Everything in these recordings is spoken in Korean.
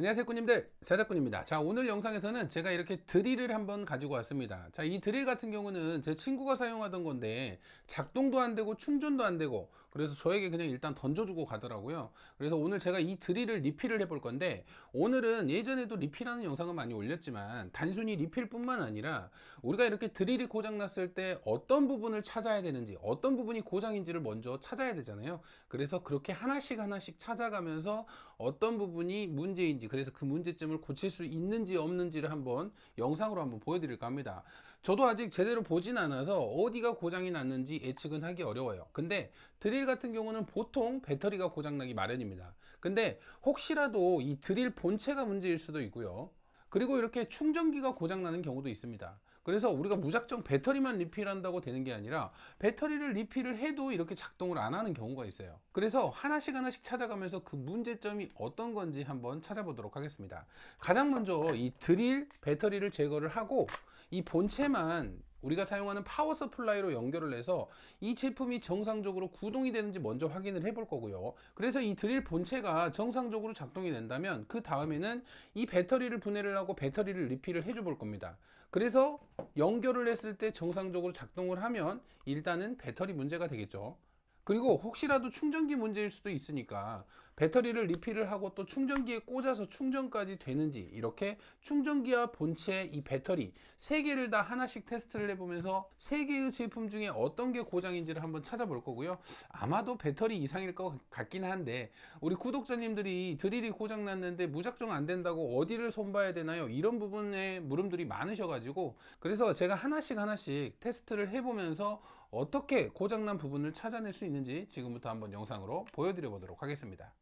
안녕하세요 꾸님들, 자작꾼입니다. 자, 오늘 영상에서는 제가 이렇게 드릴을 한번 가지고 왔습니다. 자, 이 드릴 같은 경우는 제 친구가 사용하던 건데 작동도 안 되고 충전도 안 되고, 그래서 저에게 그냥 일단 던져주고 가더라고요. 그래서 오늘 제가 이 드릴을 리필을 해볼 건데, 오늘은 예전에도 리필하는 영상을 많이 올렸지만 단순히 리필뿐만 아니라 우리가 이렇게 드릴이 고장 났을 때 어떤 부분을 찾아야 되는지, 어떤 부분이 고장인지를 먼저 찾아야 되잖아요. 그래서 그렇게 하나씩 하나씩 찾아가면서 어떤 부분이 문제인지, 그래서 그 문제점을 고칠 수 있는지 없는지를 한번 영상으로 한번 보여드릴까 합니다. 저도 아직 제대로 보진 않아서 어디가 고장이 났는지 예측은 하기 어려워요. 근데 드릴 같은 경우는 보통 배터리가 고장나기 마련입니다. 근데 혹시라도 이 드릴 본체가 문제일 수도 있고요. 그리고 이렇게 충전기가 고장나는 경우도 있습니다. 그래서 우리가 무작정 배터리만 리필한다고 되는 게 아니라 배터리를 리필을 해도 이렇게 작동을 안 하는 경우가 있어요. 그래서 하나씩 하나씩 찾아가면서 그 문제점이 어떤 건지 한번 찾아보도록 하겠습니다. 가장 먼저 이 드릴 배터리를 제거를 하고 이 본체만 우리가 사용하는 파워 서플라이로 연결을 해서 이 제품이 정상적으로 구동이 되는지 먼저 확인을 해볼 거고요. 그래서 이 드릴 본체가 정상적으로 작동이 된다면 그 다음에는 이 배터리를 분해를 하고 배터리를 리필을 해줘 볼 겁니다. 그래서 연결을 했을 때 정상적으로 작동을 하면 일단은 배터리 문제가 되겠죠. 그리고 혹시라도 충전기 문제일 수도 있으니까 배터리를 리필을 하고 또 충전기에 꽂아서 충전까지 되는지, 이렇게 충전기와 본체, 이 배터리 세 개를 다 하나씩 테스트를 해보면서 세 개의 제품 중에 어떤 게 고장인지를 한번 찾아볼 거고요. 아마도 배터리 이상일 것 같긴 한데, 우리 구독자님들이 드릴이 고장 났는데 무작정 안 된다고 어디를 손봐야 되나요? 이런 부분에 물음들이 많으셔가지고, 그래서 제가 하나씩 하나씩 테스트를 해보면서 어떻게 고장난 부분을 찾아낼 수 있는지 지금부터 한번 영상으로 보여드려 보도록 하겠습니다.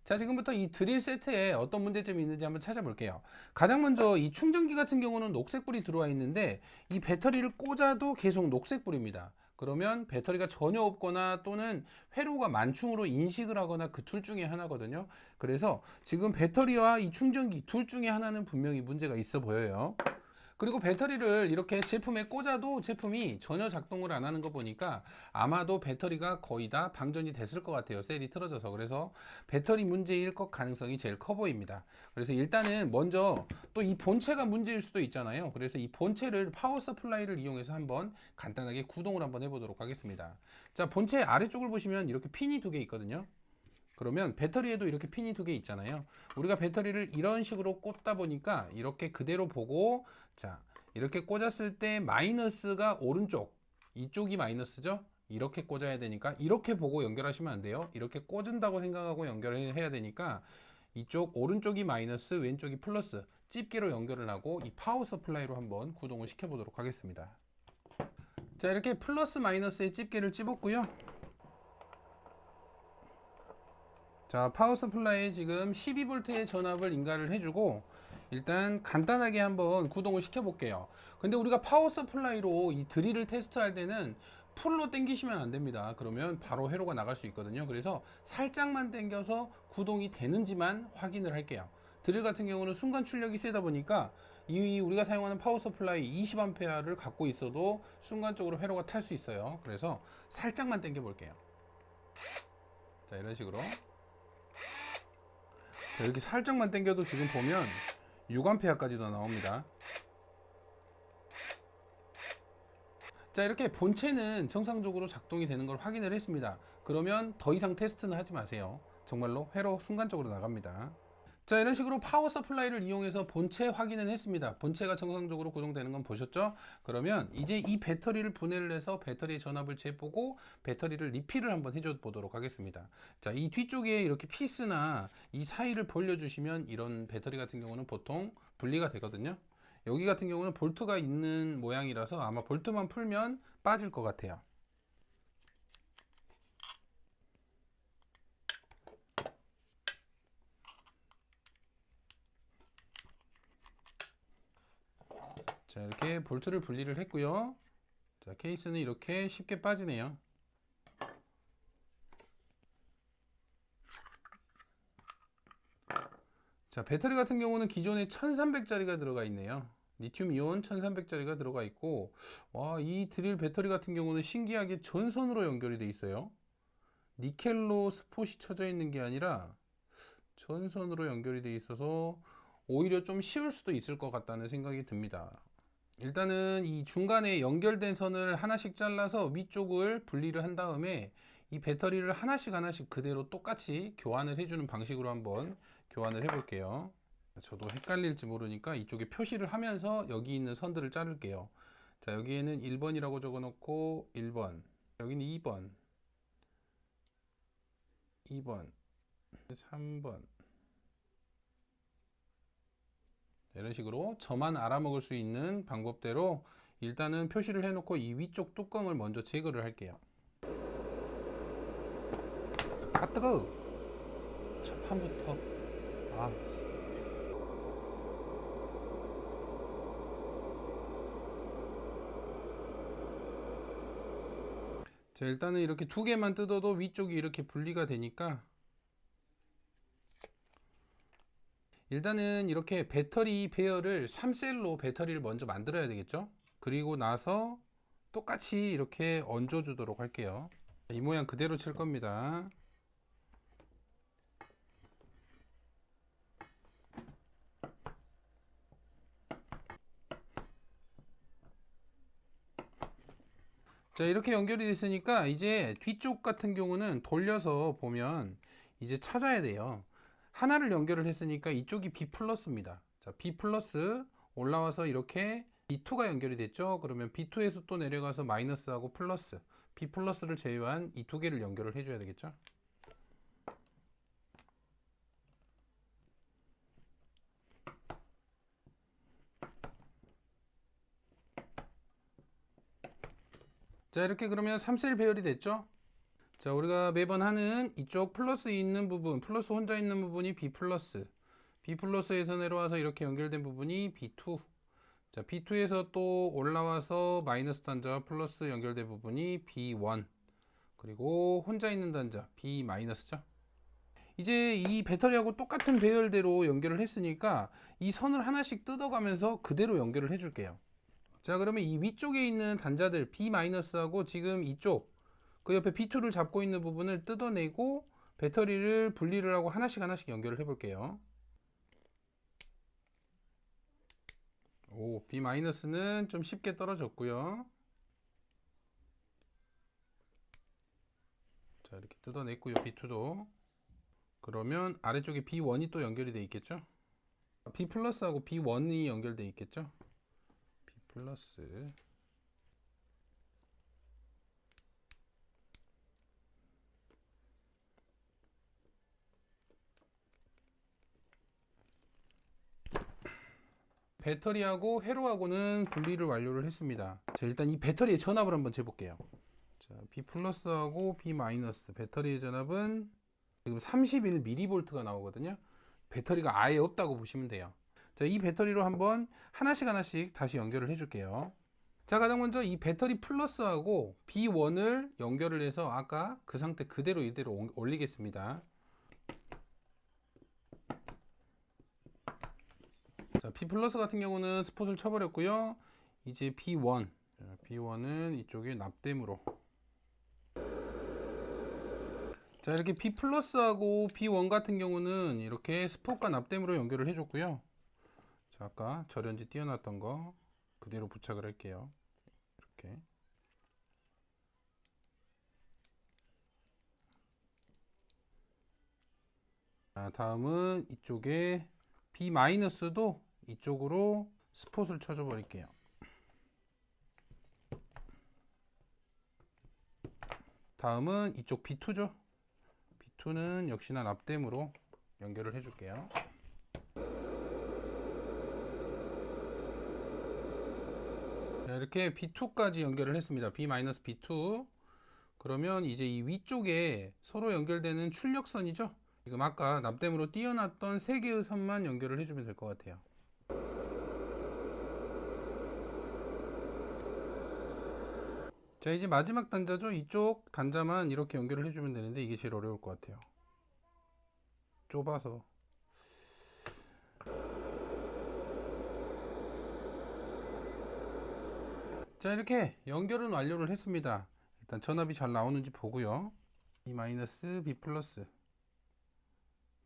자, 지금부터 이 드릴 세트에 어떤 문제점이 있는지 한번 찾아볼게요. 가장 먼저 이 충전기 같은 경우는 녹색불이 들어와 있는데 이 배터리를 꽂아도 계속 녹색불입니다. 그러면 배터리가 전혀 없거나 또는 회로가 만충으로 인식을 하거나 그 둘 중에 하나거든요. 그래서 지금 배터리와 이 충전기 둘 중에 하나는 분명히 문제가 있어 보여요. 그리고 배터리를 이렇게 제품에 꽂아도 제품이 전혀 작동을 안 하는 거 보니까 아마도 배터리가 거의 다 방전이 됐을 것 같아요. 셀이 틀어져서. 그래서 배터리 문제일 것 가능성이 제일 커 보입니다. 그래서 일단은 먼저 또 이 본체가 문제일 수도 있잖아요. 그래서 이 본체를 파워 서플라이를 이용해서 한번 간단하게 구동을 한번 해보도록 하겠습니다. 자, 본체 아래쪽을 보시면 이렇게 핀이 두 개 있거든요. 그러면 배터리에도 이렇게 핀이 두 개 있잖아요. 우리가 배터리를 이런 식으로 꽂다 보니까 이렇게 그대로 보고, 자, 이렇게 꽂았을 때 마이너스가 오른쪽, 이쪽이 마이너스죠. 이렇게 꽂아야 되니까 이렇게 보고 연결하시면 안 돼요. 이렇게 꽂은다고 생각하고 연결을 해야 되니까 이쪽 오른쪽이 마이너스, 왼쪽이 플러스, 집게로 연결을 하고 이 파워 서플라이로 한번 구동을 시켜 보도록 하겠습니다. 자, 이렇게 플러스 마이너스의 집게를 집었고요. 자, 파워 서플라이에 지금 12V의 전압을 인가를 해주고 일단 간단하게 한번 구동을 시켜 볼게요. 근데 우리가 파워 서플라이로 이 드릴을 테스트할 때는 풀로 당기시면 안 됩니다. 그러면 바로 회로가 나갈 수 있거든요. 그래서 살짝만 당겨서 구동이 되는지만 확인을 할게요. 드릴 같은 경우는 순간 출력이 세다 보니까 이 우리가 사용하는 파워 서플라이 20A를 갖고 있어도 순간적으로 회로가 탈 수 있어요. 그래서 살짝만 당겨 볼게요. 자, 이런 식으로 이렇게 살짝만 당겨도 지금 보면 6A까지도 나옵니다. 자, 이렇게 본체는 정상적으로 작동이 되는 걸 확인을 했습니다. 그러면 더 이상 테스트는 하지 마세요. 정말로 회로 순간적으로 나갑니다. 자, 이런 식으로 파워 서플라이를 이용해서 본체 확인을 했습니다. 본체가 정상적으로 구동되는 건 보셨죠? 그러면 이제 이 배터리를 분해를 해서 배터리의 전압을 재보고 배터리를 리필을 한번 해줘 보도록 하겠습니다. 자, 이 뒤쪽에 이렇게 피스나 이 사이를 벌려주시면 이런 배터리 같은 경우는 보통 분리가 되거든요. 여기 같은 경우는 볼트가 있는 모양이라서 아마 볼트만 풀면 빠질 것 같아요. 자, 이렇게 볼트를 분리를 했고요. 자, 케이스는 이렇게 쉽게 빠지네요. 자, 배터리 같은 경우는 기존에 1300짜리가 들어가 있네요. 리튬 이온 1300짜리가 들어가 있고, 와, 이 드릴 배터리 같은 경우는 신기하게 전선으로 연결이 돼 있어요. 니켈로 스폿이 쳐져 있는 게 아니라 전선으로 연결이 되어 있어서 오히려 좀 쉬울 수도 있을 것 같다는 생각이 듭니다. 일단은 이 중간에 연결된 선을 하나씩 잘라서 위쪽을 분리를 한 다음에 이 배터리를 하나씩 그대로 똑같이 교환을 해주는 방식으로 한번 교환을 해 볼게요. 저도 헷갈릴지 모르니까 이쪽에 표시를 하면서 여기 있는 선들을 자를게요. 자, 여기에는 1번이라고 적어 놓고 1번, 여기는 2번, 2번, 3번, 이런 식으로 저만 알아먹을 수 있는 방법대로 일단은 표시를 해놓고 이 위쪽 뚜껑을 먼저 제거를 할게요. 아, 뜨거워. 첫 판부터. 아. 자, 일단은 이렇게 두 개만 뜯어도 위쪽이 이렇게 분리가 되니까, 일단은 이렇게 배터리 배열을 3셀로 배터리를 먼저 만들어야 되겠죠. 그리고 나서 똑같이 이렇게 얹어 주도록 할게요. 이 모양 그대로 칠 겁니다. 자, 이렇게 연결이 됐으니까 이제 뒤쪽 같은 경우는 돌려서 보면 이제 찾아야 돼요. 하나를 연결을 했으니까 이쪽이 B 플러스입니다. 자, B 플러스 올라와서 이렇게 B2가 연결이 됐죠. 그러면 B2에서 또 내려가서 마이너스하고 플러스, B 플러스를 제외한 이 두 개를 연결을 해줘야 되겠죠. 자, 이렇게 그러면 3셀 배열이 됐죠. 자, 우리가 매번 하는 이쪽 플러스 있는 부분, 플러스 혼자 있는 부분이 B 플러스, B 플러스에서 내려와서 이렇게 연결된 부분이 B2. 자, B2에서 또 올라와서 마이너스 단자와 플러스 연결된 부분이 B1. 그리고 혼자 있는 단자 B 마이너스죠. 이제 이 배터리하고 똑같은 배열대로 연결을 했으니까 이 선을 하나씩 뜯어가면서 그대로 연결을 해줄게요. 자, 그러면 이 위쪽에 있는 단자들 B 마이너스하고 지금 이쪽 그 옆에 B2를 잡고 있는 부분을 뜯어내고 배터리를 분리를 하고 하나씩 연결을 해 볼게요. 오, B-는 좀 쉽게 떨어졌고요. 자, 이렇게 뜯어냈고요. B2도. 그러면 아래쪽에 B1이 또 연결이 돼 있겠죠? B 플러스하고 B1이 연결돼 있겠죠? B 플러스. 배터리하고 회로하고는 분리를 완료를 했습니다. 자, 일단 이 배터리의 전압을 한번 재볼게요. 자, B 플러스하고 B 마이너스 배터리의 전압은 지금 31mV가 나오거든요. 배터리가 아예 없다고 보시면 돼요. 자, 이 배터리로 한번 하나씩 다시 연결을 해줄게요. 자, 가장 먼저 이 배터리 플러스하고 B1을 연결을 해서 아까 그 상태 그대로 이대로 올리겠습니다. 자, B 플러스 같은 경우는 스폿을 쳐버렸고요. 이제 B1, B1은 이쪽에 납땜으로. 자, 이렇게 B 플러스하고 B1 같은 경우는 이렇게 스폿과 납땜으로 연결을 해줬고요. 자, 아까 절연지 띄워놨던 거 그대로 부착을 할게요. 이렇게. 자, 다음은 이쪽에 B-도 이쪽으로 스폿을 쳐줘 버릴게요. 다음은 이쪽 B2죠. B2는 역시나 납땜으로 연결을 해줄게요. 자, 이렇게 B2까지 연결을 했습니다. B-B2. 그러면 이제 이 위쪽에 서로 연결되는 출력선이죠. 지금 아까 납땜으로 띄워놨던 3개의 선만 연결을 해주면 될 것 같아요. 자, 이제 마지막 단자죠. 이쪽 단자만 이렇게 연결을 해주면 되는데 이게 제일 어려울 것 같아요. 좁아서. 자, 이렇게 연결은 완료를 했습니다. 일단 전압이 잘 나오는지 보고요. B-, B 플러스.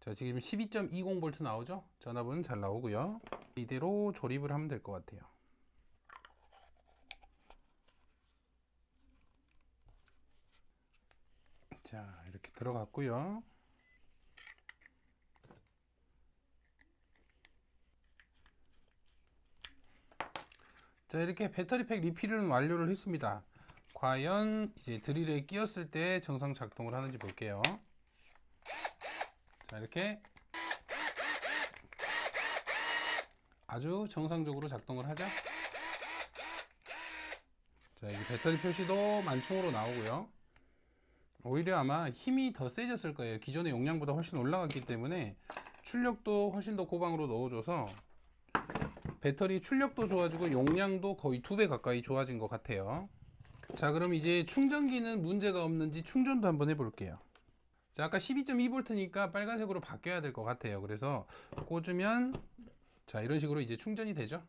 자, 지금 12.20V 나오죠? 전압은 잘 나오고요. 이대로 조립을 하면 될 것 같아요. 자, 이렇게 들어갔고요. 자, 이렇게 배터리팩 리필은 완료를 했습니다. 과연 이제 드릴에 끼웠을 때 정상 작동을 하는지 볼게요. 자, 이렇게 아주 정상적으로 작동을 하죠. 자, 이게 배터리 표시도 만총으로 나오고요. 오히려 아마 힘이 더 세졌을 거예요. 기존의 용량보다 훨씬 올라갔기 때문에 출력도 훨씬 더 고방으로 넣어줘서 배터리 출력도 좋아지고 용량도 거의 2배 가까이 좋아진 것 같아요. 자, 그럼 이제 충전기는 문제가 없는지 충전도 한번 해볼게요. 자, 아까 12.2V니까 빨간색으로 바뀌어야 될 것 같아요. 그래서 꽂으면 자, 이런 식으로 이제 충전이 되죠.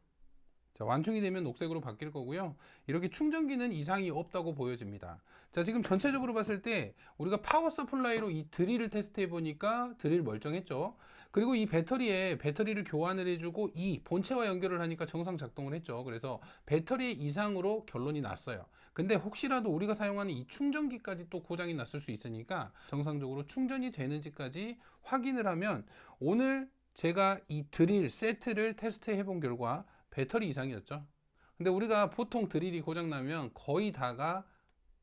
자, 완충이 되면 녹색으로 바뀔 거고요. 이렇게 충전기는 이상이 없다고 보여집니다. 자, 지금 전체적으로 봤을 때 우리가 파워 서플라이로 이 드릴을 테스트해 보니까 드릴 멀쩡했죠. 그리고 이 배터리에 배터리를 교환을 해주고 이 본체와 연결을 하니까 정상 작동을 했죠. 그래서 배터리 이상으로 결론이 났어요. 근데 혹시라도 우리가 사용하는 이 충전기까지 또 고장이 났을 수 있으니까 정상적으로 충전이 되는지까지 확인을 하면 오늘 제가 이 드릴 세트를 테스트해 본 결과 배터리 이상이었죠. 근데 우리가 보통 드릴이 고장나면 거의 다가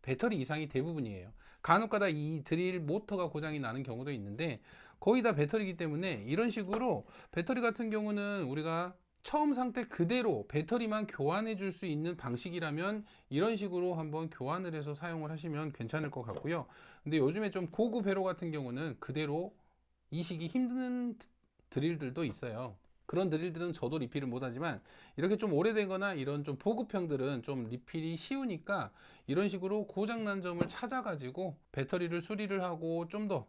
배터리 이상이 대부분이에요. 간혹가다 이 드릴 모터가 고장이 나는 경우도 있는데 거의 다 배터리이기 때문에 이런 식으로 배터리 같은 경우는 우리가 처음 상태 그대로 배터리만 교환해 줄 수 있는 방식이라면 이런 식으로 한번 교환을 해서 사용을 하시면 괜찮을 것 같고요. 근데 요즘에 좀 고급 회로 같은 경우는 그대로 이식이 힘든 드릴들도 있어요. 그런 드릴들은 저도 리필을 못하지만 이렇게 좀 오래되거나 이런 좀 보급형들은 좀 리필이 쉬우니까 이런 식으로 고장난 점을 찾아가지고 배터리를 수리를 하고 좀 더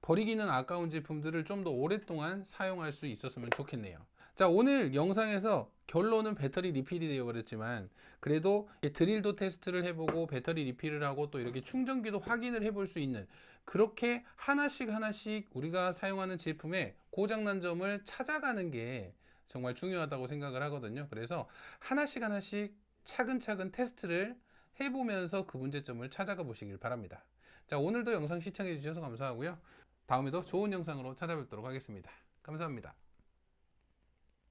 버리기는 아까운 제품들을 좀 더 오랫동안 사용할 수 있었으면 좋겠네요. 자, 오늘 영상에서 결론은 배터리 리필이 되어 버렸지만 그래도 드릴도 테스트를 해보고 배터리 리필을 하고 또 이렇게 충전기도 확인을 해볼 수 있는 그렇게 하나씩 하나씩 우리가 사용하는 제품의 고장난 점을 찾아가는 게 정말 중요하다고 생각을 하거든요. 그래서 하나씩 하나씩 차근차근 테스트를 해보면서 그 문제점을 찾아가 보시길 바랍니다. 자, 오늘도 영상 시청해 주셔서 감사하고요. 다음에도 좋은 영상으로 찾아뵙도록 하겠습니다. 감사합니다.